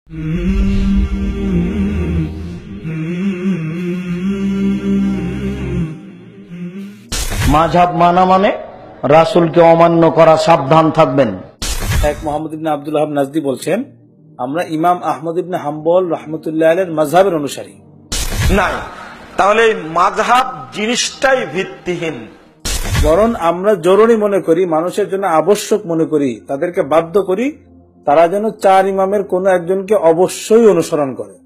মাযহাব মানা মানে রাসূলকে অমান্য করা, সাবধান থাকবেন। শেখ মোহাম্মদ ইবনে আব্দুল ওয়াহাব নাজদি বলছেন, আমরা ইমাম আহমদ ইবনে হাম্বল রাহমাতুল্লাহ আলাইহির মাযহাবের অনুসারী। নাই, তাহলে মাযহাব জিনিসটাই ভিত্তিহীন। বরং আমরা জরুরি মনে করি, মানুষের জন্য আবশ্যক মনে করি, তাদেরকে বাধ্য করি তারা যেন চার ইমামের কোন একজনকে অবশ্যই অনুসরণ করে।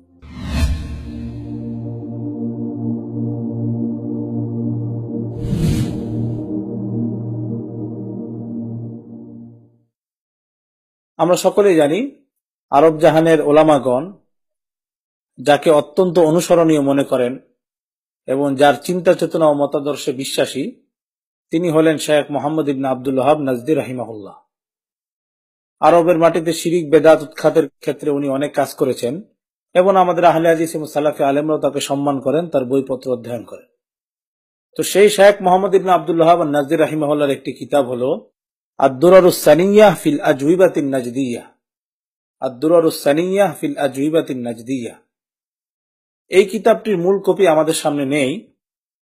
আমরা সকলেই জানি আরব জাহানের ওলামাগণ যাকে অত্যন্ত অনুসরণীয় মনে করেন এবং যার চিন্তা চেতনা ও মতাদর্শে বিশ্বাসী, তিনি হলেন শেখ মোহাম্মদ ইবনে আব্দুল ওয়াহাব নাজদি রাহিমাহুল্লাহ। আরবের মাটিতে শিরিক বেদাত উৎখাতের ক্ষেত্রে উনি অনেক কাজ করেছেন এবং আমাদের আহলে হাদিস এবং সালাফি আলেমরাও তাকে সম্মান করেন, তার বইপত্র অধ্যয়ন করেন। তো সেই শেখ মোহাম্মদ ইবনে আব্দুল ওয়াহাব নাজদি রাহিমাহুল্লাহর একটি কিতাব হলো আদ-দুরারুস সানিয়াহ ফিল আজওয়িবাতিন নাজদিয়াহ। আদ-দুরারুস সানিয়াহ ফিল আজওয়িবাতিন নাজদিয়াহ। এই কিতাবটির মূল কপি আমাদের সামনে নেই,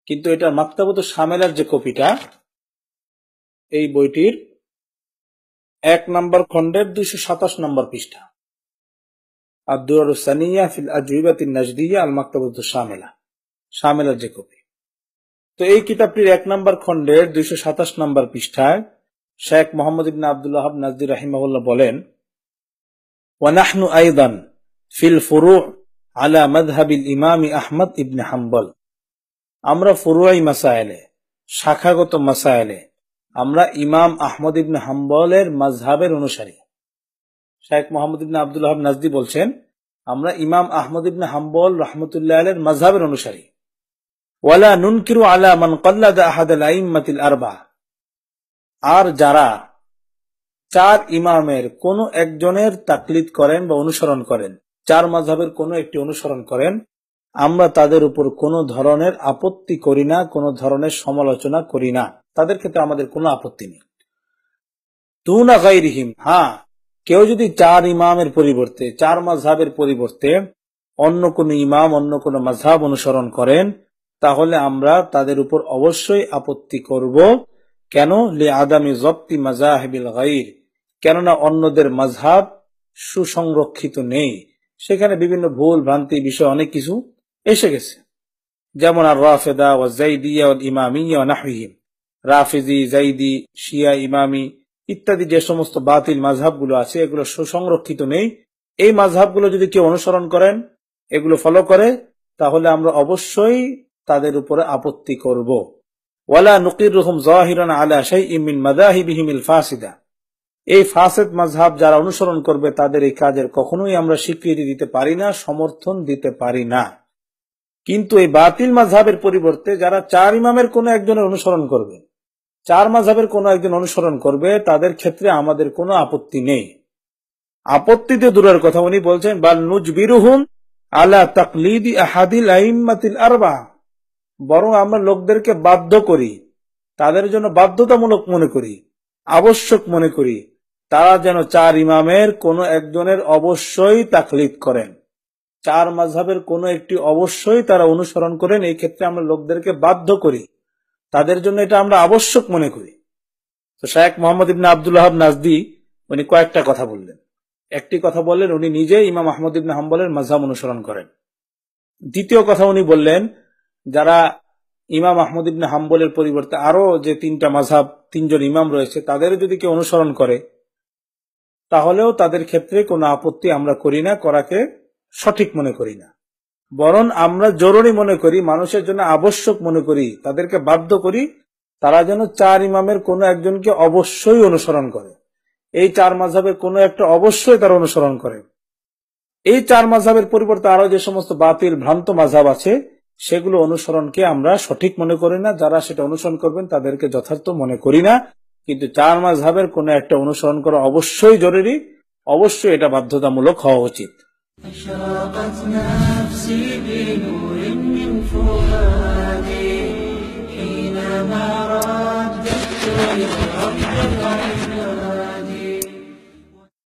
কিন্তু এটার মাকতাবাতুশ শামেলার যে কপিটা, এই বইটির 1 নম্বর খণ্ডের 227 নম্বর পৃষ্ঠা। আদ-দুরারুস সানিয়াহ ফিল আজওয়িবাতিন নাজদিয়াহ আল মাকতাবাতুশ শামেলা, শামেলার যে কপি। তো এই কিতাবটির 1 নম্বর খণ্ডের 227 নম্বর পৃষ্ঠায় শেখ মোহাম্মদ ইবনে আব্দুল ওয়াহাব নাজদি রাহিমাহুল্লাহ বলেন, ওয়া নাহনু আইদান ফিল ফুরু' আলা মাযহাবিল ইমাম আহমদ ইবনে হাম্বল। আমরা ফুরুই মাসায়েলে, শাখাগত মাসায়েলে আমরা ইমাম আহমদ ইবনে হাম্বলের মাযহাবের অনুসারী। শেখ মোহাম্মদ ইবনে আব্দুল ওয়াহাব নাজদি বলছেন, আমরা ইমাম আহমদ ইবনে হাম্বল রাহমাতুল্লাহ আলাইহির মাযহাবের অনুসারী। ওয়ালা নুনকিরু আলা মান ক্বাল্লাদা আহাদাল আইম্মাতিল আরবা। আর যারা চার ইমামের কোন একজনের তাকলিদ করেন বা অনুসরণ করেন, চার মাযহাবের কোন একটি অনুসরণ করেন, আমরা তাদের উপর কোন ধরনের আপত্তি করি না, কোন ধরনের সমালোচনা করি না, তাদের ক্ষেত্রে আমাদের কোনো আপত্তি নেই। দুনা গায়রিহিম, হ্যাঁ, কেউ যদি চার ইমামের পরিবর্তে, চার মাযহাবের পরিবর্তে অন্য কোন ইমাম, অন্য কোন মাযহাব অনুসরণ করেন, তাহলে আমরা তাদের উপর অবশ্যই আপত্তি করব। কেন? লিআদামি যাবতি মাযাহিবিল গায়র, কেননা অন্যদের মাযহাব সুসংরক্ষিত নেই, সেখানে বিভিন্ন ভুল ভ্রান্তি বিষয় অনেক কিছু এসে গেছে। যেমন আর রাফিদা ওয়া যাইদিয়া ওয়াল ইমামিয়া ওয়া নাহওয়িহিম, রাফিজি, যাইদি, শিয়া, ইমামি ইত্যাদি যে সমস্ত বাতিল মাযহাবগুলো আছে, এগুলো সুসংরক্ষিত নেই। এই মাযহাবগুলো যদি কেউ অনুসরণ করেন, এগুলো ফলো করে, তাহলে আমরা অবশ্যই তাদের উপরে আপত্তি করব। ওয়ালা নুকিরুহুম যাহিরান আলা শাইইন মিন মাযাহিবিহিমিল ফাসিদা। এই ফাসিদ মাযহাব যারা অনুসরণ করবে, তাদের এই কাজের কখনোই আমরা স্বীকৃতি দিতে পারি না, সমর্থন দিতে পারি না। কিন্তু এই বাতিল মাযহাবের পরিবর্তে যারা চার ইমামের কোন একজনের অনুসরণ করবে, চার মাযহাবের কোন একজন অনুসরণ করবে, তাদের ক্ষেত্রে আমাদের কোনো আপত্তি নেই। আপত্তিতে দূরের কথা, উনি বলছেন বাল নুজবিরুহুম আলা তাকলিদি আহাদিল আইম্মাতিল আরবা, বরং আমরা লোকদেরকে বাধ্য করি, তাদের জন্য বাধ্যতামূলক মনে করি, আবশ্যক মনে করি, তারা যেন চার ইমামের কোন একজনের অবশ্যই তাকলিদ করেন, চার মাযহাবের কোন একটি অবশ্যই তারা অনুসরণ করেন। এই ক্ষেত্রে আমরা লোকদেরকে বাধ্য করি, তাদের জন্য এটা আমরা আবশ্যক মনে করি। তো শেখ মোহাম্মদ ইবনে আব্দুল ওয়াহাব নাজদি উনি কয়েকটা কথা বললেন। একটি কথা বললেন, উনি নিজে ইমাম আহমদ ইবনে হাম্বলের মাযহাব অনুসরণ করেন। দ্বিতীয় কথা উনি বললেন, যারা ইমাম আহমদ ইবনে হাম্বলের পরিবর্তে আরো যে তিনটা মাযহাব, তিনজন ইমাম রয়েছে, তাদের যদি কেউ অনুসরণ করে, তাহলেও তাদের ক্ষেত্রে কোনো আপত্তি আমরা করি না, করাকে সঠিক মনে করি না। বরং আমরা জরুরি মনে করি, মানুষের জন্য আবশ্যক মনে করি, তাদেরকে বাধ্য করি, তারা যেন চার ইমামের কোন একজনকে অবশ্যই অনুসরণ করে, এই চার মাযহাবের কোন একটা অবশ্যই তারা অনুসরণ করে। এই চার মাযহাবের পরিবর্তে আরো যে সমস্ত বাতিল ভ্রান্ত মাযহাব আছে, সেগুলো অনুসরণকে আমরা সঠিক মনে করি না, যারা সেটা অনুসরণ করবেন তাদেরকে যথার্থ মনে করি না। কিন্তু চার মাযহাবের কোন একটা অনুসরণ করা অবশ্যই জরুরি, অবশ্যই এটা বাধ্যতামূলক হওয়া উচিত। أشرقت نفسي بنور من فؤادي حينما رددت للرب